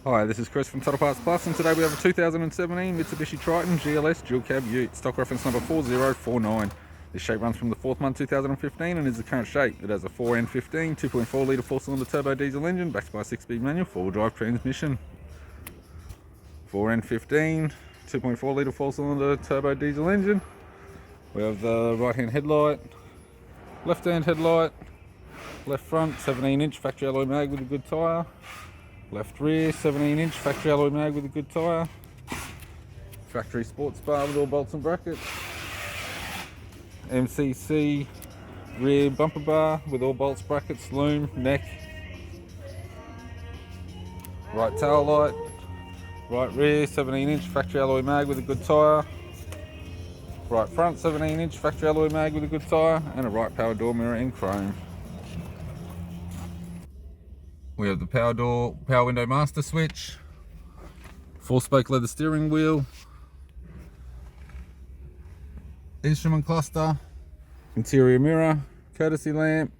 Hi, this is Chris from Total Parts Plus, and today we have a 2017 Mitsubishi Triton GLS dual cab ute, stock reference number 4049. This shape runs from the 4th month 2015 and is the current shape. It has a 4N15 2.4 litre 4-cylinder turbo diesel engine backed by a 6-speed manual 4-wheel drive transmission. 4N15 2.4 litre 4-cylinder turbo diesel engine. We have the right hand headlight, left hand headlight, left front 17-inch factory alloy mag with a good tyre. Left rear 17-inch factory alloy mag with a good tyre. Factory sports bar with all bolts and brackets. MCC rear bumper bar with all bolts, brackets, loom, neck. Right tail light. Right rear 17-inch factory alloy mag with a good tyre. Right front 17-inch factory alloy mag with a good tyre, and a right power door mirror in chrome. We have the power window master switch, 4-spoke leather steering wheel, instrument cluster, interior mirror, courtesy lamp,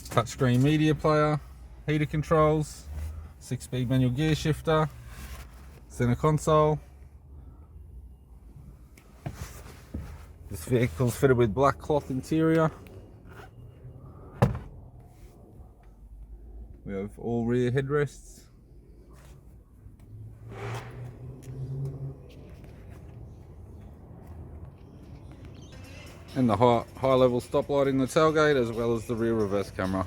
touchscreen media player, heater controls, 6-speed manual gear shifter, center console. This vehicle is fitted with black cloth interior. We have all rear headrests. And the high level stoplight in the tailgate, as well as the rear reverse camera.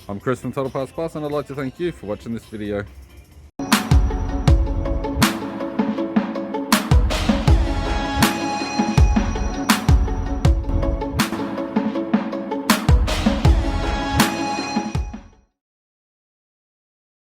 I'm Chris from Total Parts Plus, and I'd like to thank you for watching this video.